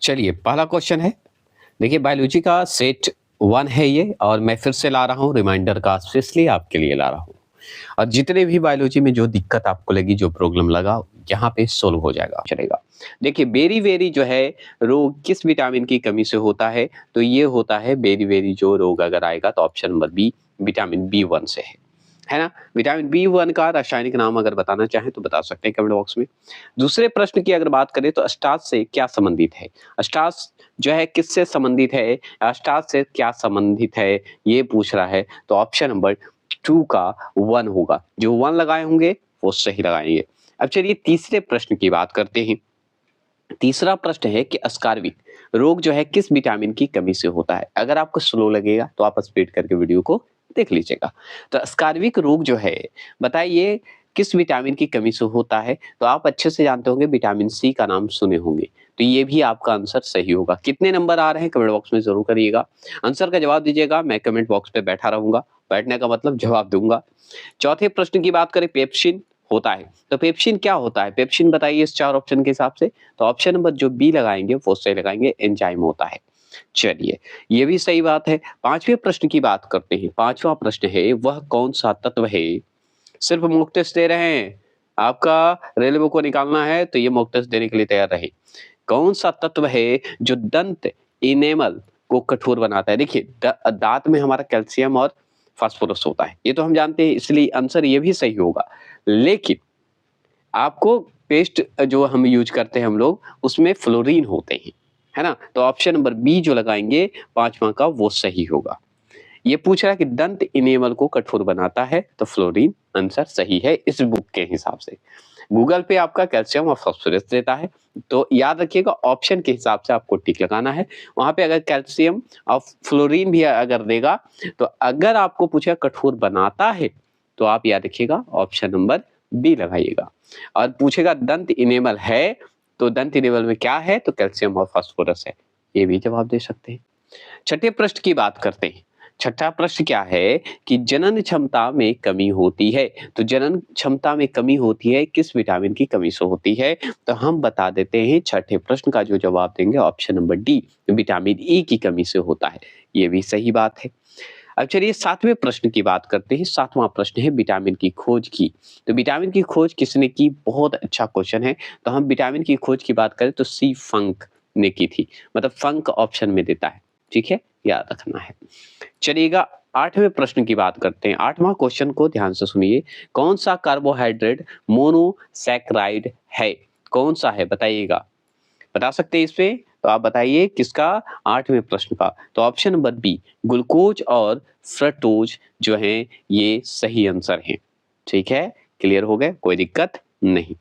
चलिए पहला क्वेश्चन है। देखिए बायोलॉजी का सेट 1 है ये और मैं फिर से ला रहा हूँ रिमाइंडर का स्पेशली आपके लिए ला रहा हूँ। और जितने भी बायोलॉजी में जो दिक्कत आपको लगी, जो प्रॉब्लम लगा, यहाँ पे सोल्व हो जाएगा, चलेगा। देखिए बेरी-वेरी जो है रोग किस विटामिन की कमी से होता है? तो ये होता है बेरी-वेरी जो रोग अगर आएगा तो option number B vitamin B one से है ना? विटामिन बी1 का रासायनिक नाम अगर बताना चाहें तो बता सकते हैं कमेंट बॉक्स में। दूसरे प्रश्न की अगर बात करें तो स्टार्च से क्या संबंधित है? स्टार्च जो है किससे संबंधित है? स्टार्च से क्या संबंधित है? ये पूछ रहा है तो ऑप्शन नंबर 2 का 1 होगा। जो 1 लगाए होंगे वो सही लगाएँगे। अब चलिए तीसरे प्रश्न की बात करते हैं। तीसरा प्रश्न है कि अस्कार्विक रोग जो है किस विटामिन की कमी से होता है? अगर आपको स्लो लगेगा तो आप स्पीड करके वीडियो को देख लीजिएगा। तो अस्कार्विक रोग जो है बताइए किस विटामिन की कमी से होता है? तो आप अच्छे से जानते होंगे विटामिन सी का नाम सुने होंगे। तो ये भी आपका आंसर सही होगा। कितने नंबर आ रहे हैं कमेंट बॉक्स में ज़रूर करिएगा। आंसर का जवाब दीजिएगा, मैं कमेंट बॉक्स पे बैठा रहूँगा। बैठने का मतलब जवाब दूँगा। चौथे प्रश्न की बात करें पेप्सिन होता है। तो पेप्सिन क्या होता है? पेप्सिन बताइए इस 4 ऑप्शन के हिसाब से। तो ऑप्शन नंबर जो बी लगाएँगे वो सही लगाएँगे, एंजाइम होता है। चलिए, ये भी सही बात है। 5वें प्रश्न की बात करते हैं। 5वां प्रश्न है वह कौन-सा तत्व है? सिर्फ मॉक टेस्ट दे रहे हैं। आपका रेलवे को निकालना है तो ये मॉक टेस्ट देने के लिए तैयार रहे। कौन-सा तत्व है जो दंत इनेमल को कठोर बनाता है? देखिए दाँत में हमारा कैल्शियम और फास्फोरस होता है। ये तो हम जानते हैं इसलिए आंसर ये भी सही होगा। लेकिन आपको पेस्ट जो हम यूज़ करते हैं हम लोग, उसमें फ्लोरीन होते हैं, है ना? तो ऑप्शन नंबर बी जो लगाएँगे 5वां का वो सही होगा। ये पूछ रहा है कि दंत इनेमल को कठोर बनाता है, तो फ्लोरीन आंसर सही है इस बुक के हिसाब से। गूगल पे आपका कैल्शियम और फास्फोरस देता है, तो याद रखिएगा ऑप्शन के हिसाब से आपको टिक लगाना है। वहाँ पे अगर कैल्शियम और फ्लोरीन भी अगर देगा, तो अगर आपको पूछेगा कठोर बनाता है, तो आप याद रखिएगा ऑप्शन नंबर बी लगाइएगा। और पूछेगा दंत इनेमल है, तो दंत इनेमल में क्या है? तो कैल्शियम और फास्फोरस है। ये भी जवाब दे सकते हैं। छठे प्रश्न की बात करते हैं। छठा प्रश्न क्या है कि जनन क्षमता में कमी होती है। तो जनन क्षमता में कमी होती है किस विटामिन की कमी से होती है? तो हम बता देते हैं छठे प्रश्न का जो जवाब देंगे option number D vitamin E की कमी से होता है। ये भी सही बात है। अब चलिए 7वें प्रश्न की बात करते हैं। 7वां प्रश्न है विटामिन की खोज की। तो विटामिन की खोज किसने की? बहुत अच्छा क्वेश्चन है। तो हम विटामिन की खोज की बात करें तो सी फंक ने की थी। मतलब फंक ऑप्शन में देता है। ठीक है? याद रखना है। चलिएगा 8वें प्रश्न की बात करते हैं। 8वां क्वेश्चन को ध्यान से सुनिए। कौन-सा कार्बोहाइड्रेट मोनोसैकेराइड है? कौन-सा है बताइएगा? बता सकते हैं इसपे? तो आप बताइए किसका? 8वें प्रश्न का। तो ऑप्शन नंबर बी ग्लूकोज और फ्रक्टोज जो हैं ये सही आंसर हैं। ठीक है? क्लियर हो गए? कोई दिक्कत नहीं।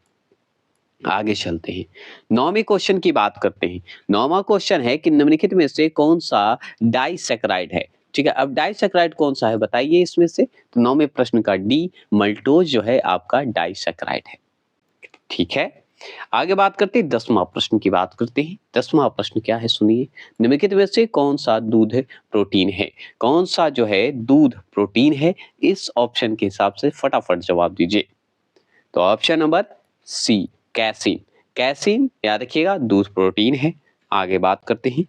आगे चलते हैं। 9वें क्वेश्चन की बात करते हैं। 9वां क्वेश्चन है कि निम्नलिखित में से कौन-सा डाइसैकेराइड है? ठीक है, अब डाइसैकेराइड कौन-सा है बताइए इसमें से? तो 9वें प्रश्न का डी मल्टोज जो है आपका डाइसैकेराइड है। ठीक है? आगे बात करते हैं 10वां प्रश्न की बात करते हैं। 10वां प्रश्न क्या है सुनिए। निम्नलिखित में से कौन-सा दूध प्रोटीन है? कौन-सा जो है दूध प्रोटीन है? इस ऑप्शन के हिसाब से फटाफट जवाब दीजिए। तो option number C casein. Casein याद रखिएगा दूध प्रोटीन है। आगे बात करते हैं।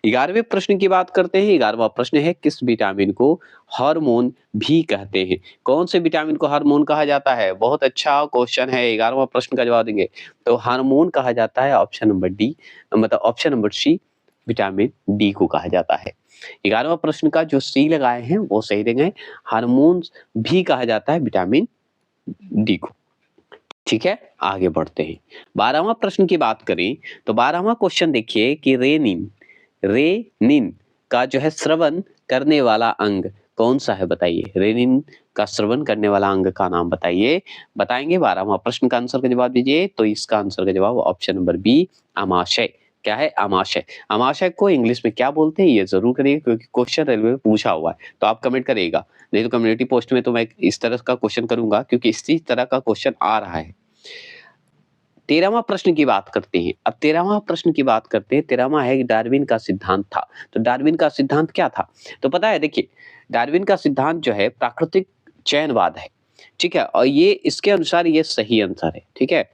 11वें प्रश्न की बात करते हैं। 11वां प्रश्न है किस विटामिन को हार्मोन भी कहते हैं? कौन से विटामिन को हार्मोन कहा जाता है? बहुत अच्छा क्वेश्चन है। 11वां प्रश्न का जवाब देंगे। तो हार्मोन कहा जाता है ऑप्शन नंबर डी मतलब option number C vitamin D को कहा जाता है। 11वां प्रश्न का जो सी लगाए हैं वो सही देंगे। हार्मोन भी कहा जाता है विटामिन डी को। ठीक है, आगे बढ़ते हैं। 12वां प्रश्न की बात करें तो 12वां क्वेश्चन देखिए कि रेनिन का जो है श्रवण करने वाला अंग कौन-सा है बताइए? रेनिन का श्रवण करने वाला अंग का नाम बताइए। बताएँगे 12वां प्रश्न का आंसर का जवाब दीजिए। तो इसका आंसर का जवाब ऑप्शन नंबर बी अमाशय। क्या है? अमाशय। अमाशय को इंग्लिश में क्या बोलते हैं ये ज़रूर करिएगा क्योंकि क्वेश्चन रेलवे में पूछा हुआ है। तो आप कमेंट करिएगा। नहीं तो कम्युनिटी पोस्ट में तो मैं इस तरह का क्वेश्चन करूँगा क्योंकि इसी तरह का क्वेश्चन आ रहा है। 13वां प्रश्न की बात करते हैं। अब 13वां प्रश्न की बात करते हैं। 13वां है डार्विन का सिद्धांत था। तो डार्विन का सिद्धांत क्या था? तो पता है देखिए, डार्विन का सिद्धांत जो है प्राकृतिक चयनवाद है। ठीक है? और ये इसके अनुसार ये सही आंसर है। ठीक है?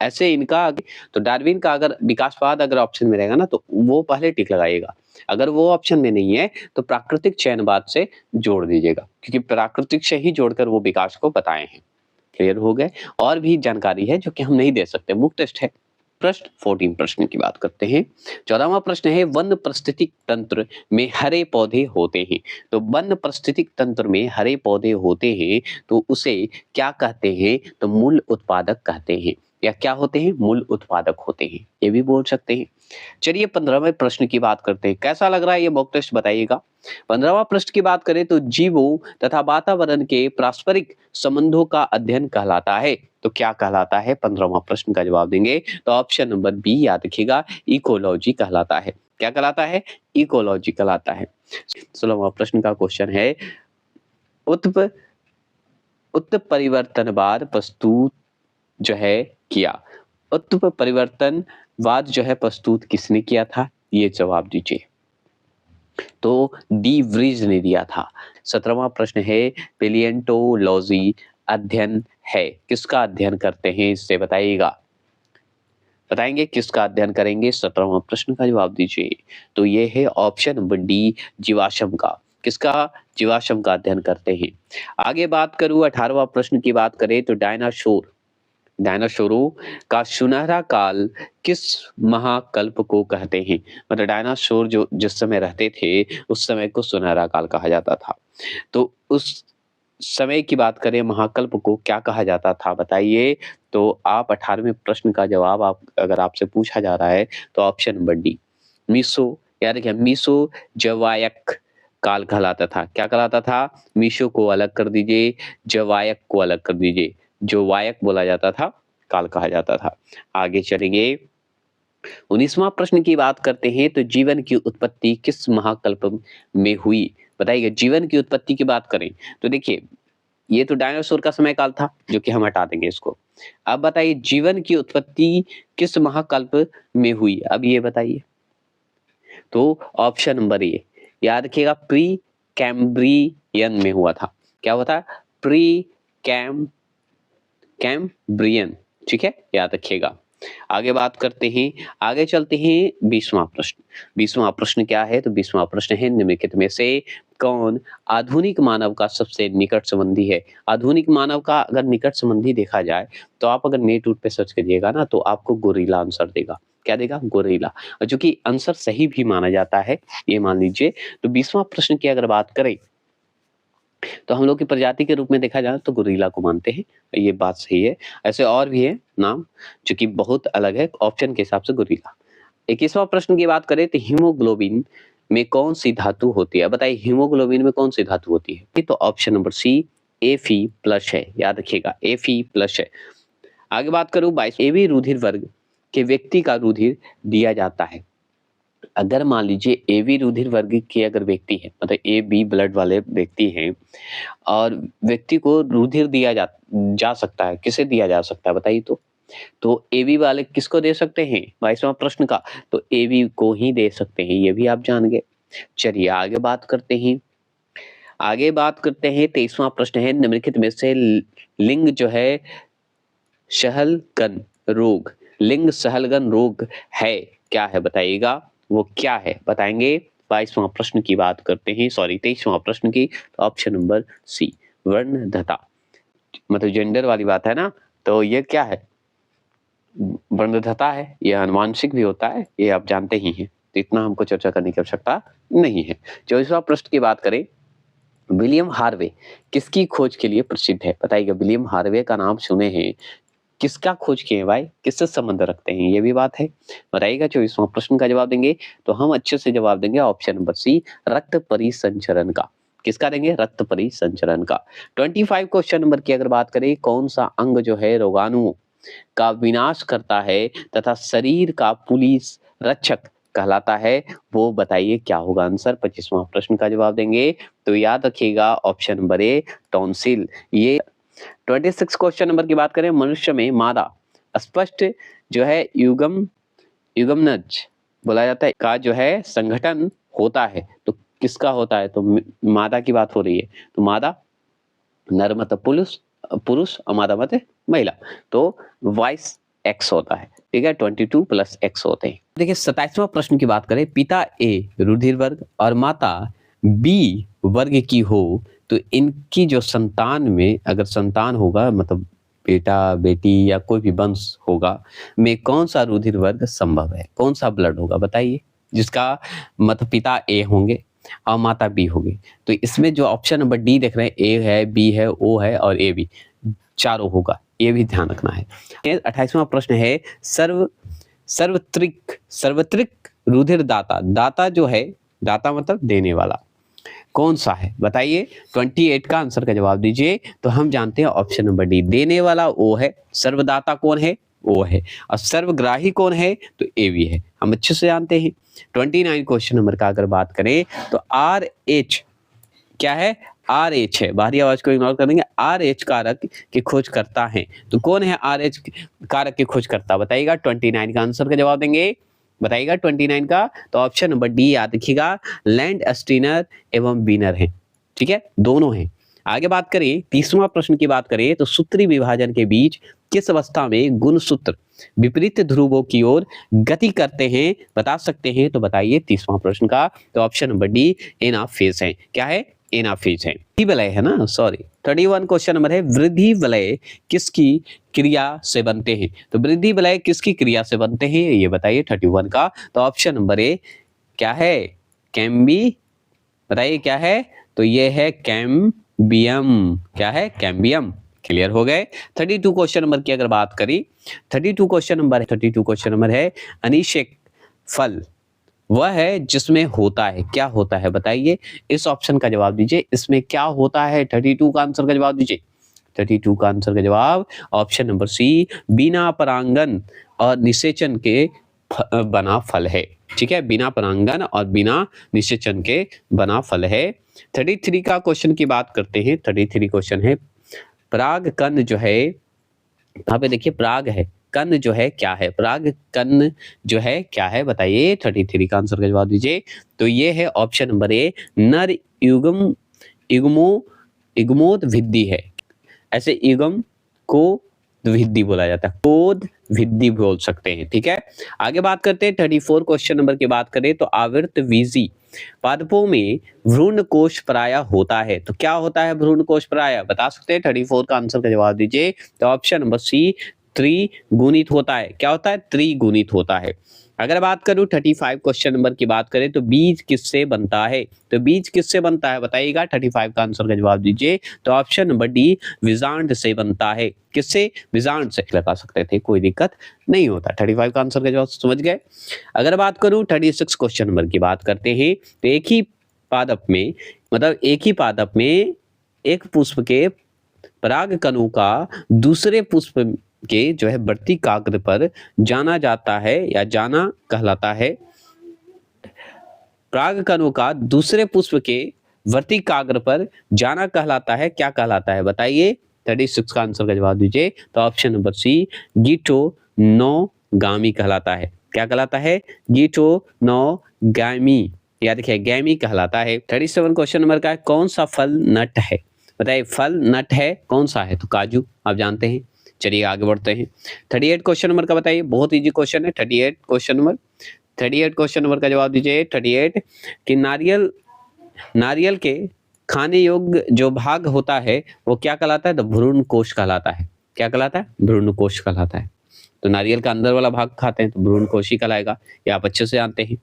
ऐसे इनका तो डार्विन का अगर विकासवाद अगर ऑप्शन में रहेगा ना तो वो पहले टिक लगाइएगा। अगर वो ऑप्शन में नहीं है तो प्राकृतिक चयनवाद से जोड़ दीजिएगा, क्योंकि प्राकृतिक से ही जोड़कर वो विकास को बताए हैं। क्लियर हो गए? और भी जानकारी है जो कि हम नहीं दे सकते, मुक्त टेस्ट है। प्रश्न 14 प्रश्न की बात करते हैं। 14वां प्रश्न है, वन पारिस्थितिक तंत्र में हरे पौधे होते हैं। तो वन पारिस्थितिक तंत्र में हरे पौधे होते हैं तो उसे क्या कहते हैं? तो मूल उत्पादक कहते हैं। या क्या होते हैं? मूल उत्पादक होते हैं, ये भी बोल सकते हैं। चलिए 15वें प्रश्न की बात करते हैं। कैसा लग रहा है ये मॉक टेस्ट, बताइएगा। 15वां प्रश्न की बात करें तो जीवों तथा वातावरण के पारस्परिक संबंधों का अध्ययन कहलाता है। तो क्या कहलाता है? 15वां प्रश्न का जवाब देंगे तो ऑप्शन नंबर बी याद रखिएगा, इकोलॉजी कहलाता है। क्या कहलाता है? इकोलॉजी कहलाता है। 16वां प्रश्न का क्वेश्चन है, उत्परिवर्तनवाद प्रस्तुत जो है किया। उत्परिवर्तनवाद जो है प्रस्तुत किसने किया था? ये जवाब दीजिए। तो डी व्रीज ने दिया था। 17वां प्रश्न है, पेलियंटोलॉजी अध्ययन है, किसका अध्ययन करते हैं? इससे बताइएगा। बताएंगे किसका अध्ययन करेंगे? 17वां प्रश्न का जवाब दीजिए। तो ये है ऑप्शन नंबर डी, जीवाश्म का। किसका? जीवाश्म का अध्ययन करते हैं। आगे बात करूं 18वां प्रश्न की बात करें तो डायनासोरों का सुनहरा काल किस महाकल्प को कहते हैं? मतलब डायनासोर जो जिस समय रहते थे उस समय को सुनहरा काल कहा जाता था। तो उस समय की बात करें महाकल्प को क्या कहा जाता था, बताइए। तो आप 18वें प्रश्न का जवाब आप अगर आपसे पूछा जा रहा है तो ऑप्शन नंबर डी, मीसो, याद रखिए मीसो जवायक काल कहलाता था। क्या कहलाता था? मीशो को अलग कर दीजिए, जवायक को अलग कर दीजिए। जो वायक बोला जाता था काल कहा जाता था। आगे चलेंगे 19वां प्रश्न की बात करते हैं तो जीवन की उत्पत्ति किस महाकल्प में हुई? बताइए। जीवन की उत्पत्ति की बात करें तो देखिए ये तो डायनासोर का समय काल था जो कि हम हटा देंगे इसको। अब बताइए जीवन की उत्पत्ति किस महाकल्प में हुई? अब ये बताइए। तो ऑप्शन नंबर ए याद रखिएगा, प्री कैम्ब्रियन में हुआ था। क्या हुआ था? प्री कैम्ब्रियन, ठीक है, याद रखिएगा। आगे बात करते हैं, आगे चलते हैं 20वां प्रश्न। 20वां प्रश्न क्या है? तो 20वां प्रश्न है, निम्नलिखित में से कौन आधुनिक मानव का सबसे निकट संबंधी है? आधुनिक मानव का अगर निकट संबंधी देखा जाए तो आप अगर नेट उट पे सर्च करिएगा ना तो आपको गोरिल्ला आंसर देगा। क्या देगा? गोरिल्ला, और जो कि आंसर सही भी माना जाता है, ये मान लीजिए। तो 20वां प्रश्न की अगर बात करें तो हम लोग की प्रजाति के रूप में देखा जाए तो गोरिल्ला को मानते हैं, ये बात सही है। ऐसे और भी है नाम जो कि बहुत अलग है, ऑप्शन के हिसाब से गोरिल्ला। 21वां प्रश्न की बात करें तो हीमोग्लोबिन में कौन सी धातु होती है? बताइए हीमोग्लोबिन में कौन सी धातु होती है? तो ऑप्शन नंबर सी Fe+ है, याद रखिएगा Fe+ है। आगे बात करूं 22, एबी रुधिर वर्ग के व्यक्ति का रुधिर दिया जाता है। अगर मान लीजिए एबी रुधिर वर्ग के अगर व्यक्ति है, मतलब ए बी ब्लड वाले व्यक्ति हैं और व्यक्ति को रुधिर दिया जा सकता है, किसे दिया जा सकता है बताइए। तो एबी वाले किसको दे सकते हैं? 22वां प्रश्न का, तो एबी को ही दे सकते हैं, ये भी आप जान गए। चलिए आगे बात करते हैं। 23वां प्रश्न है, निम्नलिखित में से लिंग जो है सहलगन रोग, लिंग सहलगन रोग है, क्या है बताइएगा? वो क्या है बताएंगे? 22वां प्रश्न की बात करते हैं, सॉरी 23वां प्रश्न की, तो ऑप्शन नंबर सी, वर्णधता, मतलब जेंडर वाली बात है ना, तो ये क्या है? वर्णधता है, ये आनुवांशिक भी होता है, ये आप जानते ही हैं, तो इतना हमको चर्चा करने की आवश्यकता नहीं है। 24वां प्रश्न की बात करें, विलियम हार्वे किसकी खोज के लिए प्रसिद्ध है? बताइएगा। विलियम हार्वे का नाम सुने हैं, किसका खोज किए भाई, किससे संबंध रखते हैं, ये भी बात है, बताइएगा। 24वां प्रश्न का जवाब देंगे तो हम अच्छे से जवाब देंगे ऑप्शन नंबर सी, रक्त परिसंचरण का। किसका देंगे? रक्त परिसंचरण का। 25 क्वेश्चन नंबर की अगर बात करें, कौन सा अंग जो है रोगाणुओं का विनाश करता है तथा शरीर का पुलिस रक्षक कहलाता है, वो बताइए क्या होगा आंसर? 25वां प्रश्न का जवाब देंगे तो याद रखिएगा ऑप्शन नंबर ए, टॉन्सिल। ये 26 क्वेश्चन नंबर की बात करें, मनुष्य में मादा स्पष्ट जो है युग्मनज बोला जाता है का जो है संगठन होता है, तो किसका होता है? तो मादा की बात हो रही है, तो मादा नर मतलब पुरुष, पुरुष और मादा मतलब महिला, तो वाइस x होता है, ठीक है, 22 प्लस x होते हैं। देखिए 27वां प्रश्न की बात करें, पिता A रुधिर वर्ग और माता B वर्ग की हो तो इनकी जो संतान में, अगर संतान होगा मतलब बेटा बेटी या कोई भी वंश होगा, में कौन सा रुधिर वर्ग संभव है, कौन सा ब्लड होगा बताइए, जिसका मतलब पिता A होंगे और माता B होगी। तो इसमें जो ऑप्शन नंबर डी देख रहे हैं, A है, B है, O है और AB चारों होगा, ये भी ध्यान रखना है। 28वां प्रश्न है, सर्वत्रिक रुधिर दाता, दाता जो है, दाता मतलब देने वाला, कौन सा है बताइए। 28 का आंसर का जवाब दीजिए। तो हम जानते हैं ऑप्शन नंबर डी, देने वाला ओ है, सर्वदाता कौन है, ओ है, और सर्वग्राही कौन है, तो ए भी है, हम अच्छे से जानते हैं। 29 क्वेश्चन नंबर का अगर बात करें तो आर एच क्या है, आर एच है, बाहरी आवाज को इग्नोर कर देंगे, आर एच कारक की खोज करता है, तो कौन है आर एच कारक की खोज करता बताइएगा। 29 का आंसर का जवाब देंगे, बताइएगा 29 का। तो ऑप्शन नंबर डी याद रखिएगा, लैंड स्टीनर एवं बीनर है, ठीक है, दोनों हैं। आगे बात करें 30वां प्रश्न की बात करें तो सूत्री विभाजन के बीच किस अवस्था में गुणसूत्र विपरीत ध्रुवों की ओर गति करते हैं बता सकते हैं, तो बताइए 30वां प्रश्न का। तो ऑप्शन नंबर डी एनाफेज है, क्या है, एनाफेज है, वृद्धि वलय है ना, सॉरी। 31 क्वेश्चन नंबर है, वृद्धि वलय किसकी क्रिया से बनते हैं, तो वृद्धि वलय किसकी क्रिया से बनते हैं ये बताइए 31 का। तो ऑप्शन नंबर ए क्या है, कैम्बी, बताइए क्या है, तो ये है कैम्बियम, क्या है, कैम्बियम। क्लियर हो गए। 32 क्वेश्चन नंबर की अगर बात करी, 32 क्वेश्चन नंबर है, अनिषेक फल वह है जिसमें होता है, क्या होता है बताइए, इस ऑप्शन का जवाब दीजिए, इसमें क्या होता है, 32 का आंसर का जवाब दीजिए। 32 का आंसर का जवाब ऑप्शन नंबर सी, बिना परागन और निषेचन के बना फल है, ठीक है, बिना परागन और बिना निषेचन के बना फल है। 33 का क्वेश्चन की बात करते हैं। 33 क्वेश्चन है, पराग कण जो है, यहाँ पे देखिए पराग है, कण जो है क्या है, पराग कण जो है क्या है बताइए। 33 का आंसर का जवाब दीजिए। तो ये है ऑप्शन नंबर ए, नर युग्मोद्भिदी है, ऐसे युग्म को द्विविधि बोला जाता है, कोद विधि बोल सकते हैं, ठीक है। आगे बात करते हैं 34 क्वेश्चन नंबर की बात करें तो आवृतवीजी पादपों में भ्रूण कोश प्राय होता है, तो क्या होता है भ्रूण कोश प्राय बता सकते हैं। 34 का आंसर का जवाब दीजिए। तो ऑप्शन नंबर सी, त्रिगुणित होता है, क्या होता है, त्रिगुणित होता है। अगर बात करूं 35 क्वेश्चन नंबर की बात करें तो बीज किससे बनता है, तो बीज किससे बनता है बताइएगा। 35 का आंसर का जवाब दीजिए। तो ऑप्शन नंबर डी, बीजांड से बनता है, किससे, बीजांड से लगा सकते थे, कोई दिक्कत नहीं होता। 35 का आंसर का जवाब समझ गए। अगर बात करूं 36 क्वेश्चन नंबर की बात करते हैं तो एक ही पादप में, मतलब एक ही पादप में एक पुष्प के पराग कणों का दूसरे पुष्प के जो है बढ़ती काग्र पर जाना जाता है या जाना कहलाता है, पराग कणों का दूसरे पुष्प के वर्ती काग्र पर जाना कहलाता है, क्या कहलाता है बताइए। 36 का आंसर का जवाब दीजिए। तो ऑप्शन नंबर सी, गीटोनोगामी कहलाता है, क्या कहलाता है, गीटोनोगामी, याद रखिए गैमी कहलाता है। 37 क्वेश्चन नंबर का है, कौन सा फल नट है बताइए, फल नट है कौन सा है, तो काजू, आप जानते हैं। चलिए आगे बढ़ते हैं। 38 क्वेश्चन नंबर का बताइए, बहुत इजी क्वेश्चन है। 38 क्वेश्चन नंबर का जवाब दीजिए। 38 कि नारियल के खाने योग्य जो भाग होता है वो क्या कहलाता है, तो भ्रूण कोश कहलाता है, क्या कहलाता है, भ्रूण कोश कहलाता है। तो नारियल का अंदर वाला भाग खाते हैं तो भ्रूण कोश ही कहलाएगा, ये आप अच्छे से जानते हैं,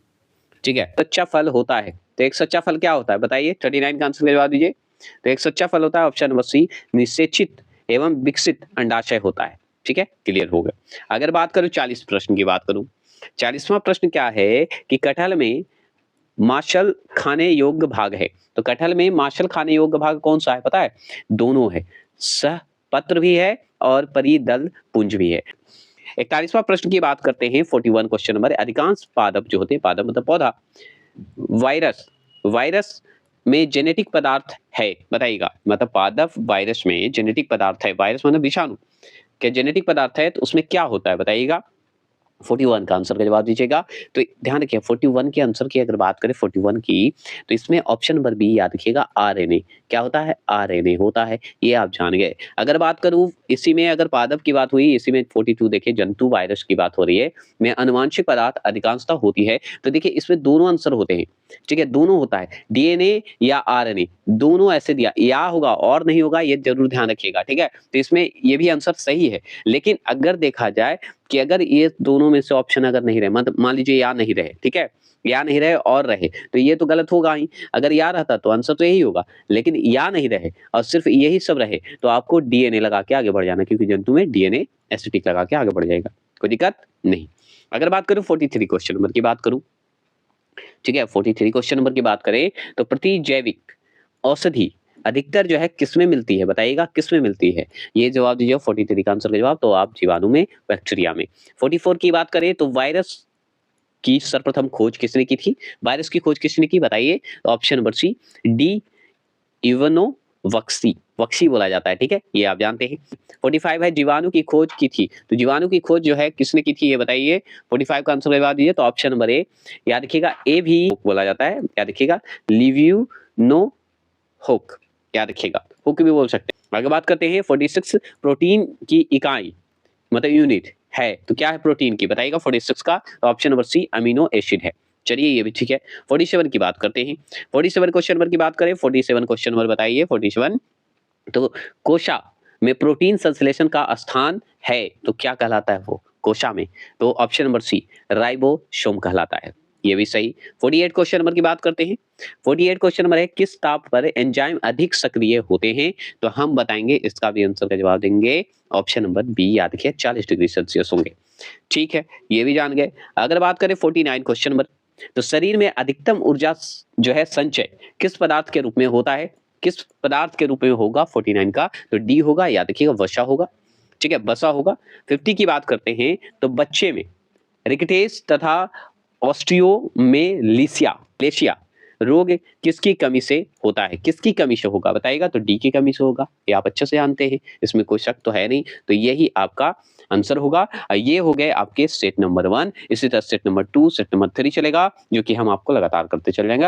ठीक है। सच्चा फल होता है, तो एक सच्चा फल क्या होता है बताइए। 39 का आंसर का जवाब दीजिए। तो एक सच्चा फल होता है ऑप्शन नंबर सी, निषेचित एवं विकसित अंडाशय होता है, ठीक है, क्लियर हो गया। अगर बात करूं 40 प्रश्न की बात करूं, 40वां प्रश्न क्या है कि कटहल में मांसल खाने योग्य भाग है, तो कटहल में मांसल खाने योग्य भाग कौन सा है पता है, दोनों है, सह पत्र भी है और परिदल पुंज भी है। 41वां प्रश्न की बात करते हैं। 41 क्वेश्चन नंबर, अधिकांश पादप जो होते हैं, पादप मतलब पौधा, वायरस में जेनेटिक पदार्थ है बताइएगा, मतलब पादप वायरस में जेनेटिक पदार्थ है, वायरस मतलब विषाणु के जेनेटिक पदार्थ है, तो उसमें क्या होता है बताइएगा। 41 का आंसर का जवाब दीजिएगा। तो ध्यान रखिए 41 के आंसर की अगर बात करें 41 की, तो इसमें ऑप्शन नंबर बी याद रखिएगा आरएनए। क्या होता है? आरएनए होता है, ये आप जान गए। अगर बात करूँ इसी में अगर पादप की बात हुई, इसी में 42 देखिए जंतु वायरस की बात हो रही है, में आनुवांशिक पदार्थ अधिकांशतः होती है। तो देखिए इसमें दोनों आंसर होते हैं, ठीक है? दोनों होता है, डीएनए या आरएनए, दोनों ऐसे दिया, या होगा और नहीं होगा, ये ज़रूर ध्यान रखिएगा, ठीक है? तो इसमें ये भी आंसर सही है। लेकिन अगर देखा जाए कि अगर ये दोनों में से ऑप्शन अगर नहीं रहे, मतलब मान लीजिए या नहीं रहे, ठीक है? या नहीं रहे और रहे, तो ये तो गलत होगा ही। अगर या रहता तो आंसर तो यही होगा, लेकिन या नहीं रहे और सिर्फ यही सब रहे, तो आपको डीएनए लगा के आगे बढ़ जाना, क्योंकि जंतु में डीएनए एसिटिक लगा के आगे बढ़ जाएगा, कोई दिक्कत नहीं। अगर बात करूँ 43 क्वेश्चन नंबर की बात करूँ, ठीक है? 43 क्वेश्चन नंबर की बात करें, तो प्रतिजैविक औषधि अधिकतर जो है किसमें मिलती है? बताइएगा किसमें मिलती है? ये जवाब दीजिए 43 का आंसर का जवाब, तो आप जीवाणु में, बैक्टीरिया में। 44 की बात करें तो वायरस की सर्वप्रथम खोज किसने की थी? वायरस की खोज किसने की बताइए? तो ऑप्शन नंबर सी डी इवानो वक्सी, वक्सी बोला जाता है, ठीक है? ये आप जानते हैं। 45 है जीवाणु की खोज की थी, तो जीवाणु की खोज जो है किसने की थी ये बताइए? 45 का आंसर जवाब दीजिए, तो ऑप्शन नंबर ए याद रखिएगा, ए भी बोला जाता है, याद रखिएगा लिवियो हुक, याद रखिएगा, हुक भी बोल सकते हैं। आगे बात करते हैं 46 प्रोटीन की इकाई मतलब यूनिट है, तो क्या है प्रोटीन की बताइएगा 46 का? तो option number C amino acid है। चलिए ये भी ठीक है। 47 की बात करते हैं। 47 क्वेश्चन नंबर की बात करें, 47 क्वेश्चन नंबर बताइए 47। तो कोशा में प्रोटीन संश्लेषण का स्थान है, तो क्या कहलाता है वो कोशा में? तो ऑप्शन नंबर सी राइबोसोम कहलाता है, ये भी सही। 48 क्वेश्चन नंबर की बात करते हैं। 48 क्वेश्चन नंबर है किस ताप पर एंजाइम अधिक सक्रिय होते हैं? तो हम बताएंगे, इसका भी आंसर का जवाब देंगे ऑप्शन नंबर बी, याद रखिए 40 डिग्री सेल्सियस होंगे, ठीक है? ये भी जान गए। अगर बात करें 49 क्वेश्चन नंबर, तो शरीर में अधिकतम ऊर्जा जो है संचय किस पदार्थ के रूप में होता है? किस पदार्थ के रूप में होगा 49 का? तो डी होगा, याद रखिएगा वसा होगा, ठीक है? वसा होगा। 50 की बात करते हैं, तो बच्चे में रिकेट्स तथा ऑस्टियोमेलिशिया लेशिया रोग किसकी कमी से होता है? किसकी कमी से होगा बताइएगा? तो डी की कमी से होगा, ये आप अच्छे से जानते हैं, इसमें कोई शक तो है नहीं। तो यही आपका आंसर होगा। ये हो गए आपके सेट नंबर 1। इसी तरह सेट नंबर 2, सेट नंबर 3 चलेगा, जो कि हम आपको लगातार करते चल जाएंगे।